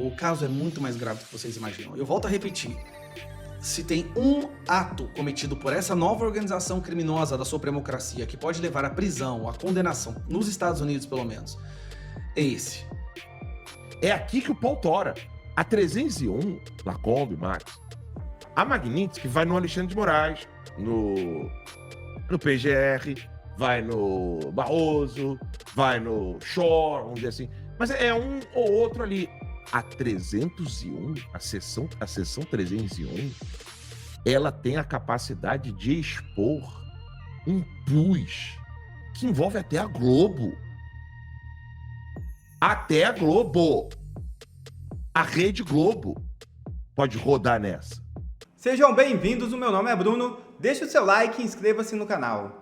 O caso é muito mais grave do que vocês imaginam. Eu volto a repetir. Se tem um ato cometido por essa nova organização criminosa da supremocracia que pode levar à prisão, à condenação, nos Estados Unidos pelo menos, é esse. É aqui que o pau tora. A 301, Lacombe, Max, a Magnitsky vai no Alexandre de Moraes, no PGR, vai no Barroso, vai no Shore, vamos dizer assim. Mas é um ou outro ali. A 301, a seção 301, ela tem a capacidade de expor um plus que envolve até a Globo. Até a Globo. A Rede Globo pode rodar nessa. Sejam bem-vindos, o meu nome é Bruno. Deixe o seu like e inscreva-se no canal.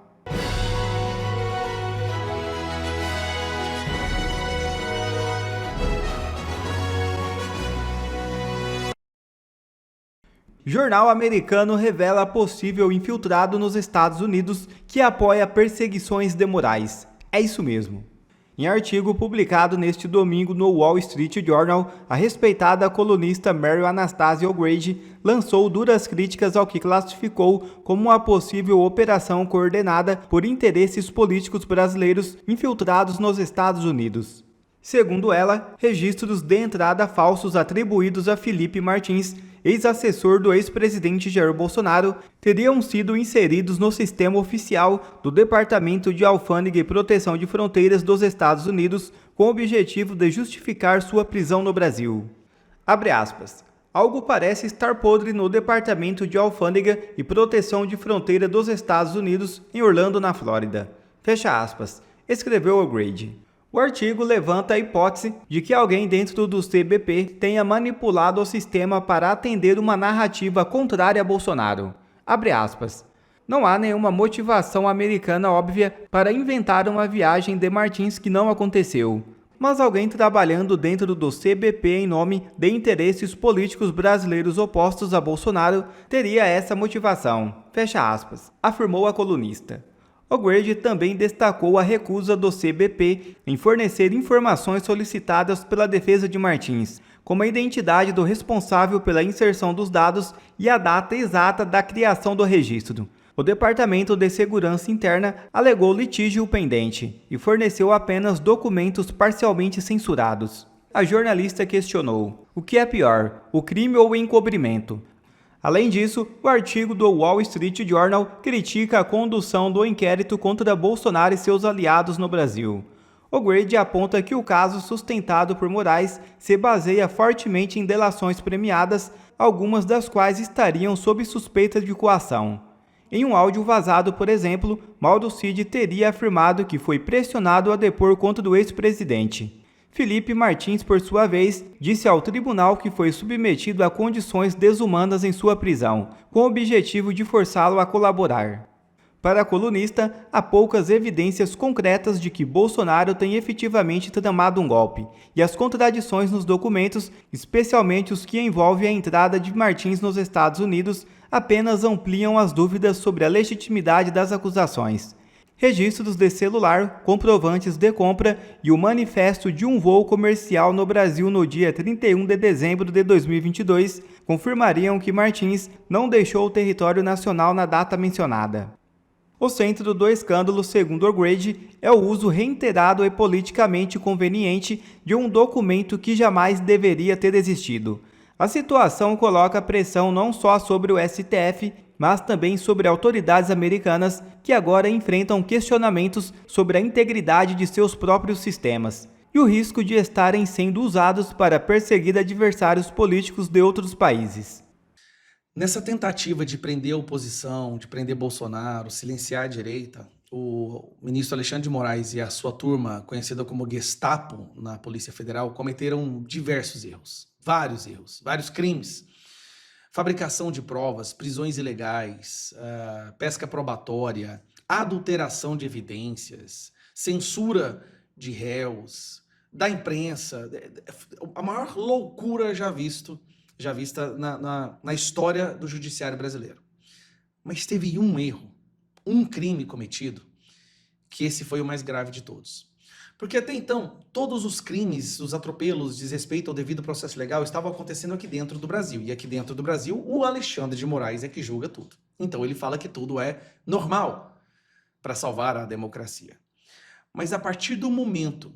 Jornal americano revela possível infiltrado nos Estados Unidos que apoia perseguições de Moraes. É isso mesmo. Em artigo publicado neste domingo no Wall Street Journal, a respeitada colunista Mary Anastasia O'Grady lançou duras críticas ao que classificou como uma possível operação coordenada por interesses políticos brasileiros infiltrados nos Estados Unidos. Segundo ela, registros de entrada falsos atribuídos a Felipe Martins, ex-assessor do ex-presidente Jair Bolsonaro, teriam sido inseridos no sistema oficial do Departamento de Alfândega e Proteção de Fronteiras dos Estados Unidos, com o objetivo de justificar sua prisão no Brasil. Abre aspas. Algo parece estar podre no Departamento de Alfândega e Proteção de Fronteira dos Estados Unidos, em Orlando, na Flórida. Fecha aspas. Escreveu O'Grady. O artigo levanta a hipótese de que alguém dentro do CBP tenha manipulado o sistema para atender uma narrativa contrária a Bolsonaro. Abre aspas. Não há nenhuma motivação americana óbvia para inventar uma viagem de Martins que não aconteceu. Mas alguém trabalhando dentro do CBP em nome de interesses políticos brasileiros opostos a Bolsonaro teria essa motivação. Fecha aspas. Afirmou a colunista. O'Grady também destacou a recusa do CBP em fornecer informações solicitadas pela defesa de Martins, como a identidade do responsável pela inserção dos dados e a data exata da criação do registro. O Departamento de Segurança Interna alegou litígio pendente e forneceu apenas documentos parcialmente censurados. A jornalista questionou: o que é pior, o crime ou o encobrimento? Além disso, o artigo do Wall Street Journal critica a condução do inquérito contra Bolsonaro e seus aliados no Brasil. O'Grady aponta que o caso sustentado por Moraes se baseia fortemente em delações premiadas, algumas das quais estariam sob suspeita de coação. Em um áudio vazado, por exemplo, Mauro Cid teria afirmado que foi pressionado a depor contra o ex-presidente. Felipe Martins, por sua vez, disse ao tribunal que foi submetido a condições desumanas em sua prisão, com o objetivo de forçá-lo a colaborar. Para a colunista, há poucas evidências concretas de que Bolsonaro tem efetivamente tramado um golpe, e as contradições nos documentos, especialmente os que envolvem a entrada de Martins nos Estados Unidos, apenas ampliam as dúvidas sobre a legitimidade das acusações. Registros de celular, comprovantes de compra e o manifesto de um voo comercial no Brasil no dia 31 de dezembro de 2022 confirmariam que Martins não deixou o território nacional na data mencionada. O centro do escândalo, segundo O'Grady, é o uso reiterado e politicamente conveniente de um documento que jamais deveria ter existido. A situação coloca pressão não só sobre o STF, mas também sobre autoridades americanas que agora enfrentam questionamentos sobre a integridade de seus próprios sistemas e o risco de estarem sendo usados para perseguir adversários políticos de outros países. Nessa tentativa de prender a oposição, de prender Bolsonaro, silenciar a direita, o ministro Alexandre de Moraes e a sua turma, conhecida como Gestapo na Polícia Federal, cometeram diversos erros, vários crimes. Fabricação de provas, prisões ilegais, pesca probatória, adulteração de evidências, censura de réus, da imprensa, a maior loucura já vista na história do judiciário brasileiro. Mas teve um erro, um crime cometido, que esse foi o mais grave de todos. Porque até então, todos os crimes, os atropelos, desrespeito ao devido processo legal estavam acontecendo aqui dentro do Brasil. E aqui dentro do Brasil, o Alexandre de Moraes é que julga tudo. Então ele fala que tudo é normal para salvar a democracia. Mas a partir do momento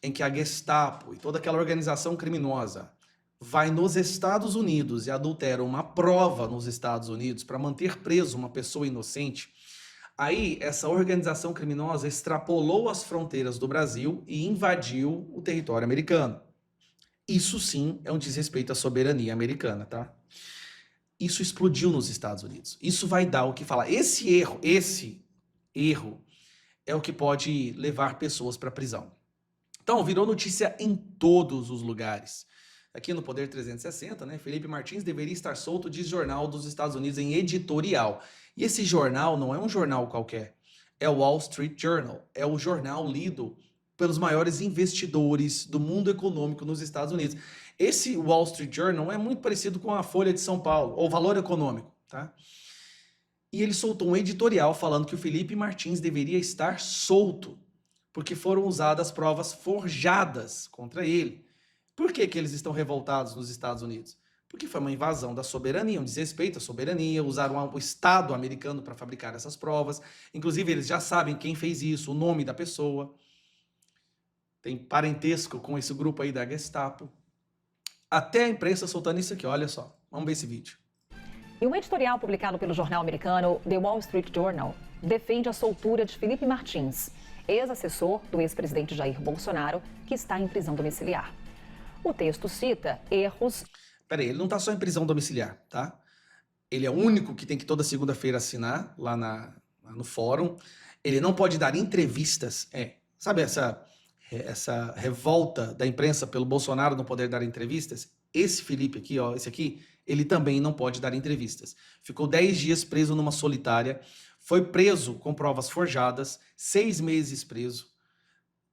em que a Gestapo e toda aquela organização criminosa vai nos Estados Unidos e adultera uma prova nos Estados Unidos para manter preso uma pessoa inocente, aí essa organização criminosa extrapolou as fronteiras do Brasil e invadiu o território americano. Isso sim é um desrespeito à soberania americana, tá? Isso explodiu nos Estados Unidos. Isso vai dar o que falar. Esse erro é o que pode levar pessoas para a prisão. Então, virou notícia em todos os lugares. Aqui no Poder 360, né? Felipe Martins deveria estar solto, diz Jornal dos Estados Unidos em editorial. E esse jornal não é um jornal qualquer. É o Wall Street Journal. É o jornal lido pelos maiores investidores do mundo econômico nos Estados Unidos. Esse Wall Street Journal é muito parecido com a Folha de São Paulo, ou Valor Econômico, tá? E ele soltou um editorial falando que o Felipe Martins deveria estar solto, porque foram usadas provas forjadas contra ele. Por que eles estão revoltados nos Estados Unidos? Porque foi uma invasão da soberania, um desrespeito à soberania, usaram o Estado americano para fabricar essas provas. Inclusive, eles já sabem quem fez isso, o nome da pessoa. Tem parentesco com esse grupo aí da Gestapo. Até a imprensa soltando isso aqui, olha só. Vamos ver esse vídeo. E um editorial publicado pelo jornal americano The Wall Street Journal defende a soltura de Felipe Martins, ex-assessor do ex-presidente Jair Bolsonaro, que está em prisão domiciliar. O texto cita erros... Peraí, ele não está só em prisão domiciliar, tá? Ele é o único que tem que toda segunda-feira assinar lá no fórum. Ele não pode dar entrevistas. Sabe essa revolta da imprensa pelo Bolsonaro não poder dar entrevistas? Esse Felipe aqui, ó, esse aqui, ele também não pode dar entrevistas. Ficou 10 dias preso numa solitária, foi preso com provas forjadas, 6 meses preso.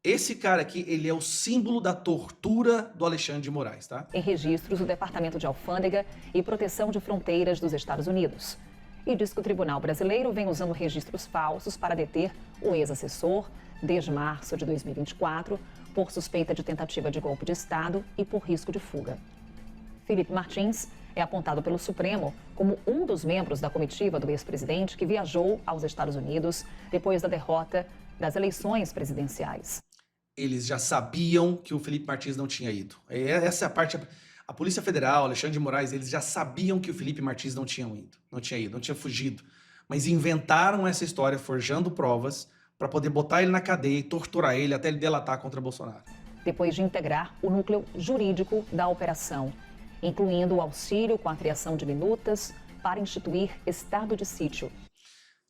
Esse cara aqui, ele é o símbolo da tortura do Alexandre de Moraes, tá? Em registros do Departamento de Alfândega e Proteção de Fronteiras dos Estados Unidos. E diz que o Tribunal Brasileiro vem usando registros falsos para deter o ex-assessor desde março de 2024 por suspeita de tentativa de golpe de Estado e por risco de fuga. Felipe Martins é apontado pelo Supremo como um dos membros da comitiva do ex-presidente que viajou aos Estados Unidos depois da derrota das eleições presidenciais. Eles já sabiam que o Felipe Martins não tinha ido. Essa é a parte... A Polícia Federal, Alexandre de Moraes, eles já sabiam que o Felipe Martins não tinha ido, não tinha fugido. Mas inventaram essa história, forjando provas, para poder botar ele na cadeia e torturar ele até ele delatar contra Bolsonaro. Depois de integrar o núcleo jurídico da operação, incluindo o auxílio com a criação de minutas para instituir estado de sítio.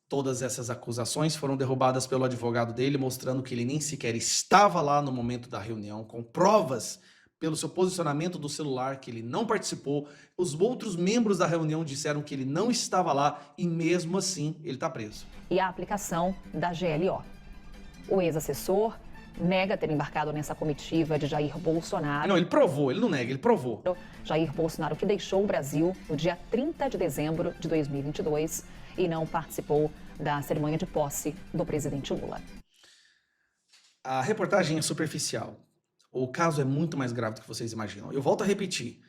Todas essas acusações foram derrubadas pelo advogado dele, mostrando que ele nem sequer estava lá no momento da reunião, com provas pelo seu posicionamento do celular, que ele não participou. Os outros membros da reunião disseram que ele não estava lá e mesmo assim ele está preso. E a aplicação da GLO. O ex-assessor nega ter embarcado nessa comitiva de Jair Bolsonaro. Não, ele provou, ele não nega, ele provou. Jair Bolsonaro, que deixou o Brasil no dia 30 de dezembro de 2022 e não participou da cerimônia de posse do presidente Lula. A reportagem é superficial. O caso é muito mais grave do que vocês imaginam. Eu volto a repetir.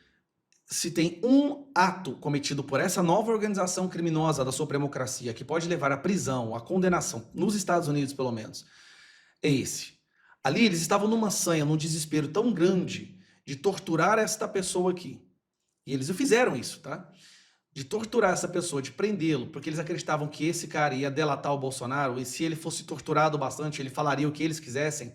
Se tem um ato cometido por essa nova organização criminosa da supremocracia que pode levar à prisão, à condenação, nos Estados Unidos pelo menos, é esse. Ali eles estavam numa sanha, num desespero tão grande de torturar esta pessoa aqui. E eles fizeram isso, tá? De torturar essa pessoa, de prendê-lo, porque eles acreditavam que esse cara ia delatar o Bolsonaro e se ele fosse torturado bastante, ele falaria o que eles quisessem,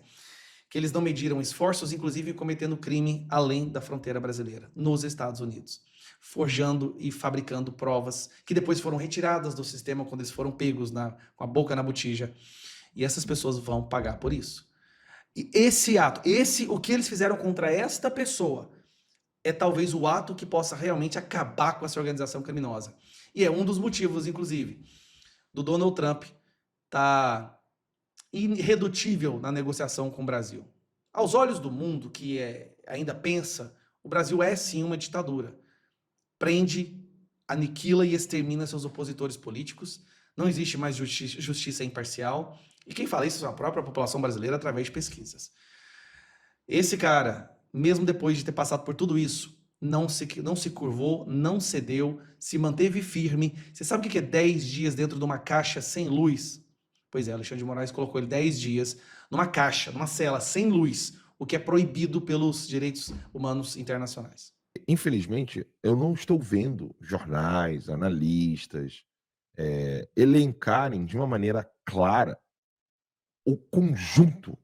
que eles não mediram esforços, inclusive cometendo crime além da fronteira brasileira, nos Estados Unidos, forjando e fabricando provas que depois foram retiradas do sistema quando eles foram pegos com a boca na botija. E essas pessoas vão pagar por isso. E esse ato, o que eles fizeram contra esta pessoa, é talvez o ato que possa realmente acabar com essa organização criminosa. E é um dos motivos, inclusive, do Donald Trump estar irredutível na negociação com o Brasil. Aos olhos do mundo, que ainda pensa, o Brasil é sim uma ditadura. Prende, aniquila e extermina seus opositores políticos, não existe mais justiça imparcial, E quem fala isso é a própria população brasileira através de pesquisas. Esse cara, mesmo depois de ter passado por tudo isso, não se curvou, não cedeu, se manteve firme. Você sabe o que é 10 dias dentro de uma caixa sem luz? Pois é, Alexandre de Moraes colocou ele 10 dias numa caixa, numa cela, sem luz, o que é proibido pelos direitos humanos internacionais. Infelizmente, eu não estou vendo jornais, analistas, elencarem de uma maneira clara o conjunto,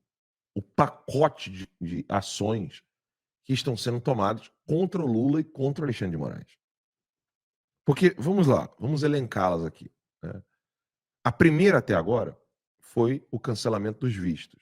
o pacote de ações que estão sendo tomadas contra o Lula e contra o Alexandre de Moraes. Porque, vamos lá, vamos elencá-las aqui, né? A primeira até agora foi o cancelamento dos vistos,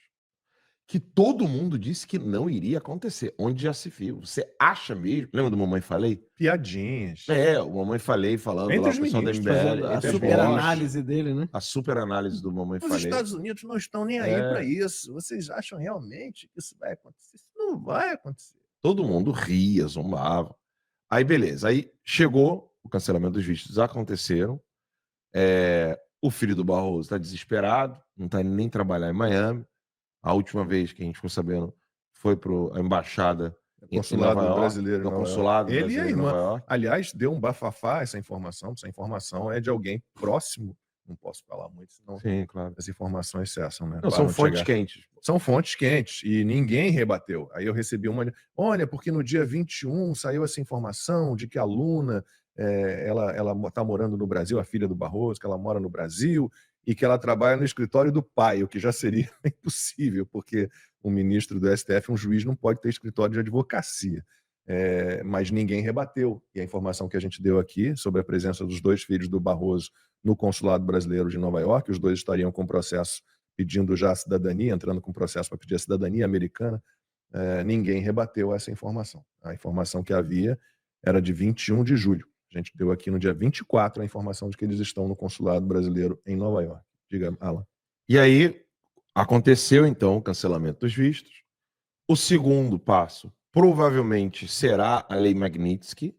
que todo mundo disse que não iria acontecer, onde já se viu. Você acha mesmo? Lembra do Mamãe Falei? Piadinhas. O Mamãe Falei falando Entre lá, os o pessoal da ministros, MBL, fazendo a entre os super ministros, análise dele, né? a super análise do Mamãe Os Falei. Estados Unidos não estão nem aí para isso. Vocês acham realmente que isso vai acontecer? Isso não vai acontecer. Todo mundo ria, zombava. Aí, beleza. Aí chegou o cancelamento dos vistos, aconteceram. O filho do Barroso está desesperado, não está indo nem trabalhar em Miami. A última vez que a gente ficou sabendo foi para a embaixada em Consulado Nova York, brasileiro em no Nova consulado York. Ele e a brasileiro em Nova irmã. York. Aliás, deu um bafafá essa informação é de alguém próximo. Não posso falar muito, senão Sim, claro. as informações cessam, né? Não, são Param de fontes chegar. quentes. São fontes quentes e ninguém rebateu. Aí eu recebi uma... Olha, porque no dia 21 saiu essa informação de que a Luna, ela está morando no Brasil, a filha do Barroso, que ela mora no Brasil e que ela trabalha no escritório do pai, o que já seria impossível, porque um ministro do STF, um juiz, não pode ter escritório de advocacia. Mas ninguém rebateu. E a informação que a gente deu aqui sobre a presença dos 2 filhos do Barroso no consulado brasileiro de Nova York, os 2 estariam com processo pedindo já a cidadania, entrando com processo para pedir a cidadania americana, ninguém rebateu essa informação. A informação que havia era de 21 de julho. A gente deu aqui no dia 24 a informação de que eles estão no consulado brasileiro em Nova York. Diga, Alan. E aí aconteceu, então, o cancelamento dos vistos. O segundo passo provavelmente será a Lei Magnitsky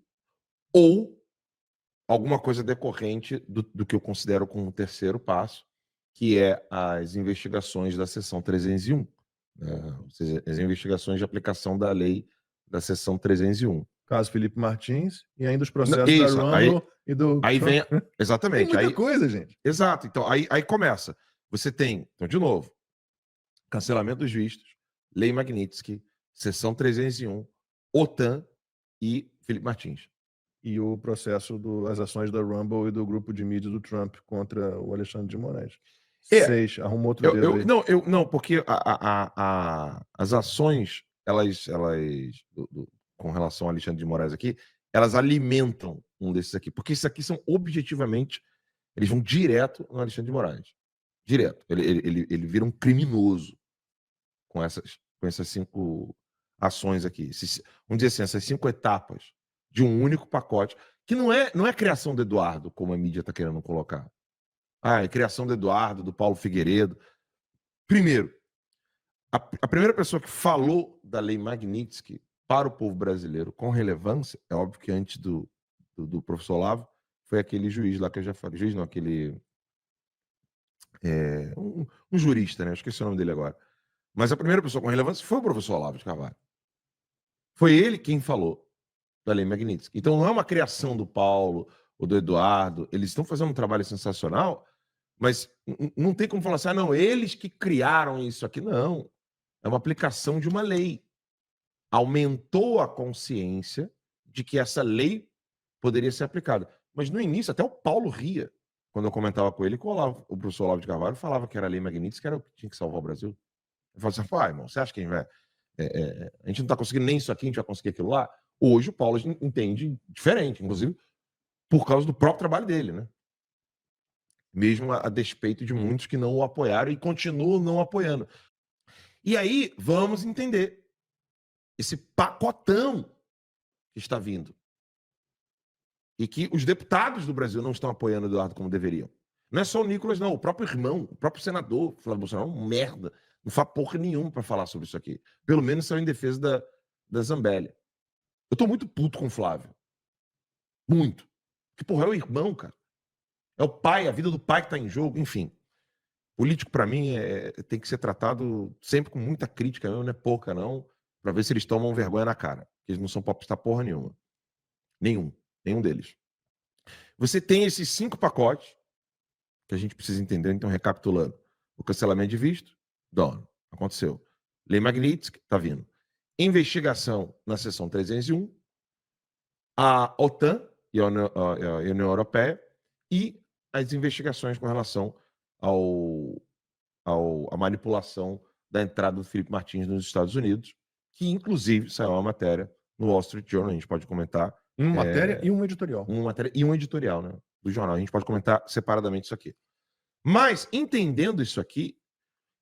ou alguma coisa decorrente do que eu considero como o terceiro passo, que é as investigações da seção 301, né? Ou seja, as investigações de aplicação da lei da seção 301. Caso Felipe Martins e ainda os processos Isso, da Rumble e do... Aí vem, Tem exatamente. muita Aí, coisa, gente. exato, então aí começa. Você tem, então de novo, cancelamento dos vistos, Lei Magnitsky, seção 301, OTAN e Felipe Martins. E o processo das ações da Rumble e do grupo de mídia do Trump contra o Alexandre de Moraes. 6, arruma outro dedo aí. Não, porque as ações, elas com relação ao Alexandre de Moraes aqui, elas alimentam um desses aqui. Porque esses aqui são objetivamente, eles vão direto no Alexandre de Moraes. Direto. Ele vira um criminoso com essas 5 ações aqui. Vamos dizer assim, essas 5 etapas de um único pacote, que não é criação do Eduardo, como a mídia está querendo colocar. É criação do Eduardo, do Paulo Figueiredo. Primeiro, a primeira pessoa que falou da Lei Magnitsky para o povo brasileiro com relevância, é óbvio que antes do professor Olavo, foi aquele juiz lá que eu já falei. Juiz não, aquele... um jurista, né? Eu esqueci o nome dele agora. Mas a primeira pessoa com relevância foi o professor Olavo de Carvalho. Foi ele quem falou da Lei Magnitsky. Então não é uma criação do Paulo ou do Eduardo. Eles estão fazendo um trabalho sensacional, mas não tem como falar assim, não, eles que criaram isso aqui. Não. É uma aplicação de uma lei. Aumentou a consciência de que essa lei poderia ser aplicada. Mas no início, até o Paulo ria quando eu comentava com ele, que o professor Olavo de Carvalho falava que era a Lei Magnitsky, que era o que tinha que salvar o Brasil. Eu falava assim, irmão, você acha que a gente não está conseguindo nem isso aqui, a gente vai conseguir aquilo lá? Hoje o Paulo entende diferente, inclusive por causa do próprio trabalho dele, né? Mesmo a despeito de muitos que não o apoiaram e continuam não apoiando. E aí, vamos entender esse pacotão que está vindo. E que os deputados do Brasil não estão apoiando o Eduardo como deveriam. Não é só o Nicolas, não. O próprio irmão, o próprio senador, Flávio Bolsonaro, um merda. Não faz porra nenhuma para falar sobre isso aqui. Pelo menos saiu em defesa da Zambelli. Eu tô muito puto com o Flávio. Muito. Porque, porra, é o irmão, cara. É o pai, a vida do pai que tá em jogo, enfim. Político, para mim, tem que ser tratado sempre com muita crítica, não é pouca, não, para ver se eles tomam vergonha na cara. Eles não são popstar porra nenhuma. Nenhum deles. Você tem esses 5 pacotes que a gente precisa entender, então, recapitulando. O cancelamento de visto, done, aconteceu. Lei Magnitsky, tá vindo. Investigação na seção 301, a OTAN e a União Europeia e as investigações com relação à manipulação da entrada do Felipe Martins nos Estados Unidos, que inclusive saiu uma matéria no Wall Street Journal, a gente pode comentar. Uma matéria e um editorial. Uma matéria e um editorial, né, do jornal. A gente pode comentar separadamente isso aqui. Mas, entendendo isso aqui,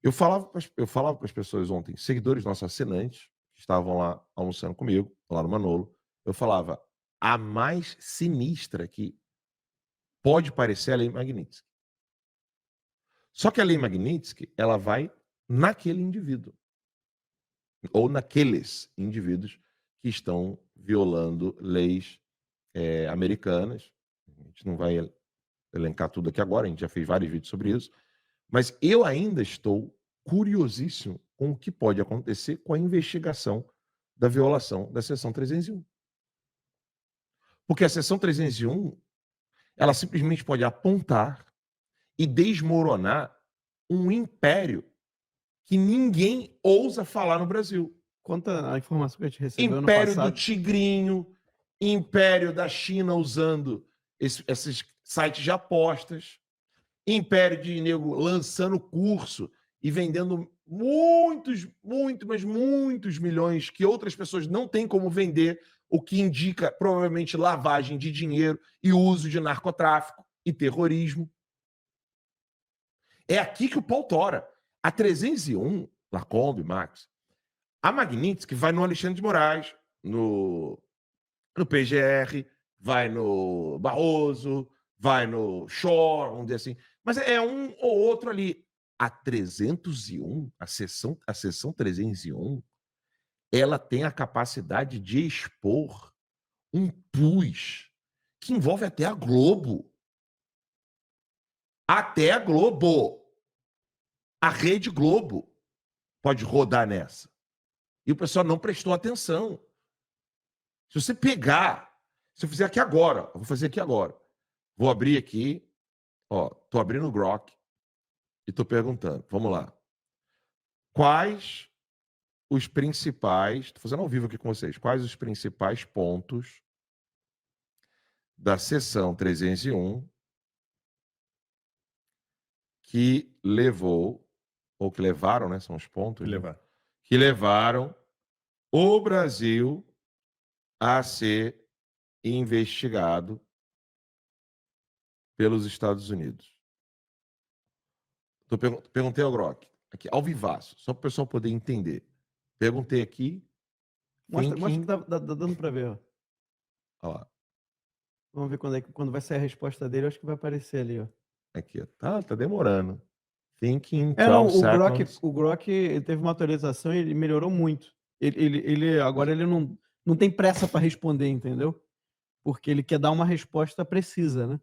eu falava para as pessoas ontem, seguidores nossos assinantes, que estavam lá almoçando comigo, lá no Manolo, eu falava, a mais sinistra que pode parecer a Lei Magnitsky. Só que a Lei Magnitsky, ela vai naquele indivíduo. Ou naqueles indivíduos que estão violando leis americanas. A gente não vai elencar tudo aqui agora, a gente já fez vários vídeos sobre isso. Mas eu ainda estou curiosíssimo com o que pode acontecer com a investigação da violação da seção 301. Porque a seção 301, ela simplesmente pode apontar e desmoronar um império que ninguém ousa falar no Brasil. Conta a informação que a gente recebeu Império no passado. do Tigrinho, império da China usando esses sites de apostas, império de nego lançando curso e vendendo muitos milhões que outras pessoas não têm como vender, o que indica provavelmente lavagem de dinheiro e uso de narcotráfico e terrorismo. É aqui que o pau tora. A 301, Lacombe, Max, a Magnitsky vai no Alexandre de Moraes, no PGR, vai no Barroso, vai no Shore, vamos dizer assim. Mas é um ou outro ali. A 301, a seção 301, ela tem a capacidade de expor um pus que envolve até a Globo. Até a Globo. A Rede Globo pode rodar nessa. E o pessoal não prestou atenção. Se você pegar, se eu fizer aqui agora, eu vou fazer aqui agora. Vou abrir aqui, ó, tô abrindo o Grok e tô perguntando, vamos lá. Quais os principais, tô fazendo ao vivo aqui com vocês, quais os principais pontos da seção 301 que levou, ou que levaram, né, são os pontos, que levaram o Brasil a ser investigado pelos Estados Unidos. Perguntei ao Grok, aqui, ao vivaço, só para o pessoal poder entender. Perguntei aqui. Mostra que tá dando para ver. Ó. Olha lá. Vamos ver quando vai sair a resposta dele, eu acho que vai aparecer ali. Ó. Aqui, ó. Tá demorando. Thinking não, 12 seconds. O Grok ele teve uma atualização e ele melhorou muito. Agora ele não tem pressa para responder, entendeu? Porque ele quer dar uma resposta precisa, né?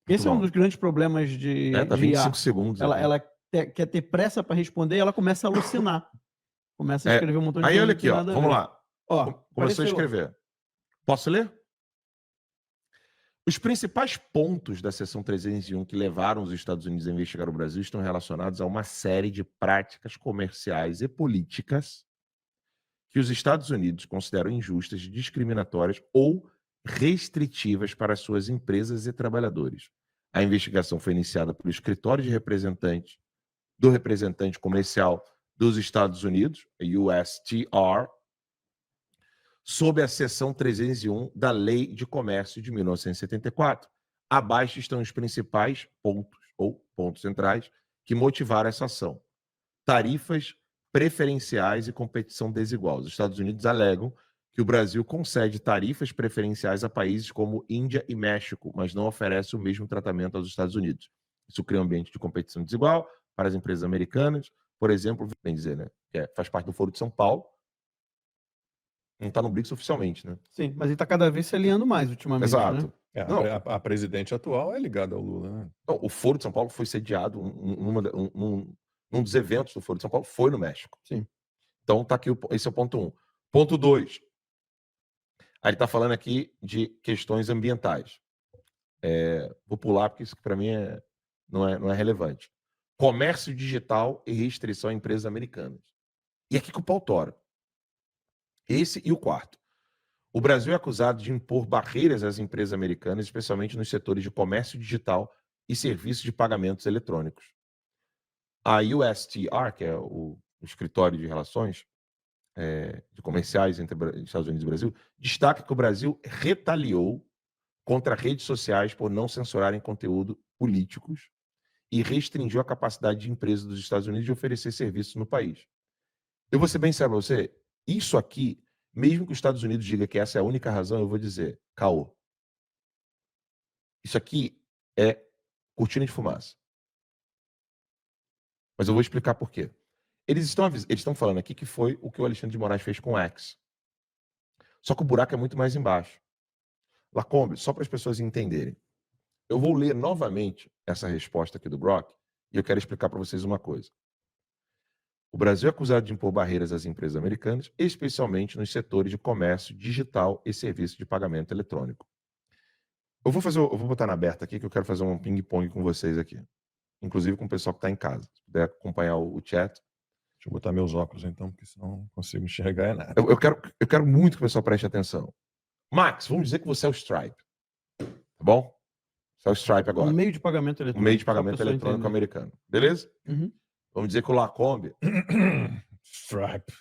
Esse é um dos grandes problemas de Tá de 25 IA. segundos. Ela quer ter pressa para responder e ela começa a alucinar. Começa a escrever um montão de Aí coisa olha aqui, que ó. nada a Vamos ver. lá. Ó, Começou a apareceu. escrever. Posso ler? Os principais pontos da seção 301 que levaram os Estados Unidos a investigar o Brasil estão relacionados a uma série de práticas comerciais e políticas que os Estados Unidos consideram injustas, discriminatórias ou restritivas para suas empresas e trabalhadores. A investigação foi iniciada pelo escritório de representante do representante comercial dos Estados Unidos, USTR, sob a seção 301 da Lei de Comércio de 1974. Abaixo estão os principais pontos, ou pontos centrais, que motivaram essa ação. Tarifas preferenciais e competição desigual. Os Estados Unidos alegam que o Brasil concede tarifas preferenciais a países como Índia e México, mas não oferece o mesmo tratamento aos Estados Unidos. Isso cria um ambiente de competição desigual para as empresas americanas. Por exemplo, bem dizer, né, faz parte do Foro de São Paulo, não está no BRICS oficialmente, né? Sim, mas ele está cada vez se alinhando mais ultimamente. Exato. Né? Não. A presidente atual é ligada ao Lula, né? Não, o Foro de São Paulo foi sediado, num dos eventos do Foro de São Paulo foi no México. Sim. Então tá aqui, esse é o ponto 1. Ponto 2. Aí ele tá falando aqui de questões ambientais. Vou pular porque isso para mim não é relevante. Comércio digital e restrição a empresas americanas. E aqui que o pau tora. Esse e o quarto. O Brasil é acusado de impor barreiras às empresas americanas, especialmente nos setores de comércio digital e serviços de pagamentos eletrônicos. A USTR, que é o Escritório de Relações de Comerciais entre Estados Unidos e Brasil, destaca que o Brasil retaliou contra redes sociais por não censurarem conteúdo políticos e restringiu a capacidade de empresas dos Estados Unidos de oferecer serviços no país. Eu vou ser bem sério para você, isso aqui, mesmo que os Estados Unidos diga que essa é a única razão, eu vou dizer, caô. Isso aqui é cortina de fumaça. Mas eu vou explicar por quê. Eles estão falando aqui que foi o que o Alexandre de Moraes fez com o X. Só que o buraco é muito mais embaixo. Lacombe, só para as pessoas entenderem. Eu vou ler novamente essa resposta aqui do Brock e eu quero explicar para vocês uma coisa. O Brasil é acusado de impor barreiras às empresas americanas, especialmente nos setores de comércio digital e serviços de pagamento eletrônico. Eu vou botar na aberta aqui que eu quero fazer um ping-pong com vocês aqui. Inclusive com o pessoal que está em casa. Se puder acompanhar o chat. Deixa eu botar meus óculos então, porque senão não consigo enxergar nada. Eu quero muito que o pessoal preste atenção. Max, vamos dizer que você é o Stripe. Tá bom? Você é o Stripe agora. Um meio de pagamento eletrônico. Um meio de pagamento eletrônico americano. Beleza? Uhum. Vamos dizer que o Lacombe... Stripe.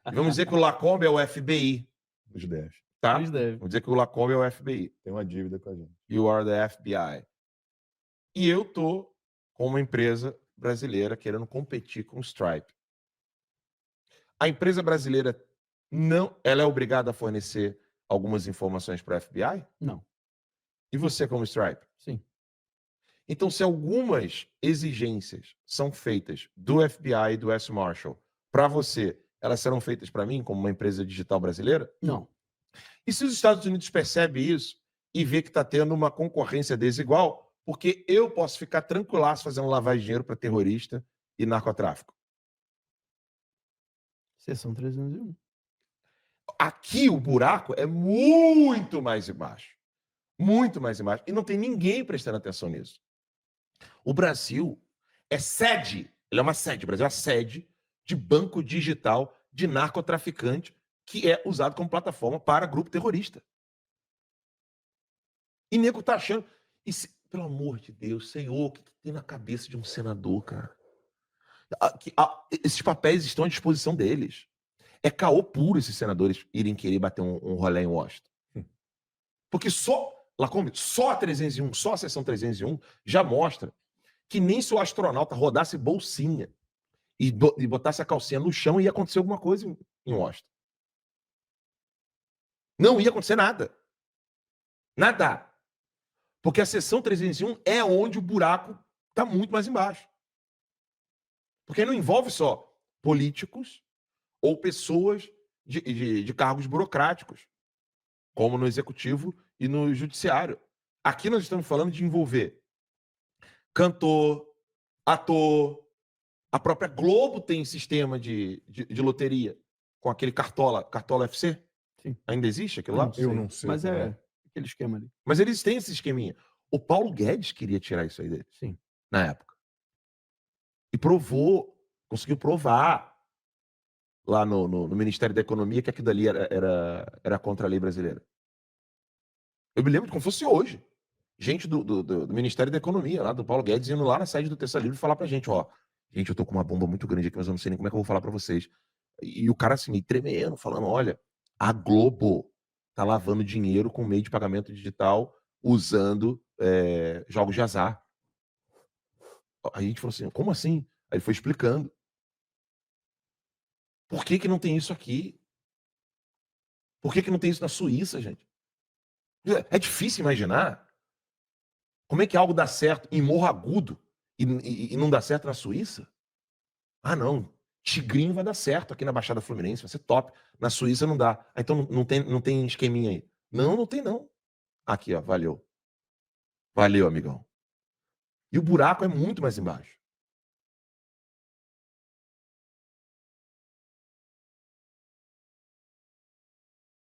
E vamos dizer que o Lacombe é o FBI. Os 10. Tá? Eles devem. Vamos dizer que o Lacombe é o FBI. Tem uma dívida com a gente. You are the FBI. E eu tô com uma empresa brasileira querendo competir com o Stripe. A empresa brasileira ela é obrigada a fornecer algumas informações para o FBI? Não. E você como Stripe? Sim. Então, se algumas exigências são feitas do FBI e do US Marshal para você, elas serão feitas para mim como uma empresa digital brasileira? Não. E se os Estados Unidos percebem isso e vê que está tendo uma concorrência desigual, porque eu posso ficar tranquilaço fazendo lavagem de dinheiro para terrorista e narcotráfico? Seção 301. Aqui o buraco é muito mais embaixo. Muito mais embaixo. E não tem ninguém prestando atenção nisso. O Brasil é sede, ele é uma sede, o Brasil é a sede de banco digital de narcotraficante que é usado como plataforma para grupo terrorista. E nego tá achando... pelo amor de Deus, Senhor, o que tem na cabeça de um senador, cara? Esses papéis estão à disposição deles. É caô puro esses senadores irem querer bater um rolê em Washington. Porque só a 301, só a seção 301 já mostra que nem se o astronauta rodasse bolsinha e botasse a calcinha no chão ia acontecer alguma coisa em Washington. Não ia acontecer nada. Nada. Porque a seção 301 é onde o buraco está muito mais embaixo. Porque não envolve só políticos ou pessoas de cargos burocráticos, como no executivo e no judiciário. Aqui nós estamos falando de envolver cantor, ator, a própria Globo tem sistema de loteria com aquele Cartola FC. Sim. Ainda existe aquilo lá? Eu não sei. Mas é aquele esquema ali. Mas eles têm esse esqueminha. O Paulo Guedes queria tirar isso aí dele. Sim. Na época. E conseguiu provar lá no Ministério da Economia que aquilo ali era contra a lei brasileira. Eu me lembro como fosse hoje. Gente do Ministério da Economia, lá do Paulo Guedes, indo lá na sede do Terça Livre falar pra gente, gente, eu tô com uma bomba muito grande aqui, mas eu não sei nem como é que eu vou falar pra vocês. E o cara assim, meio tremendo, falando, olha, a Globo tá lavando dinheiro com meio de pagamento digital usando jogos de azar. Aí a gente falou assim, como assim? Aí ele foi explicando. Por que não tem isso aqui? Por que não tem isso na Suíça, gente? É difícil imaginar como é que algo dá certo em Morro Agudo e não dá certo na Suíça? Ah, não. Tigrinho vai dar certo aqui na Baixada Fluminense, vai ser top. Na Suíça não dá. Então não tem esqueminha aí. Não tem não. Aqui, ó, valeu. Valeu, amigão. E o buraco é muito mais embaixo.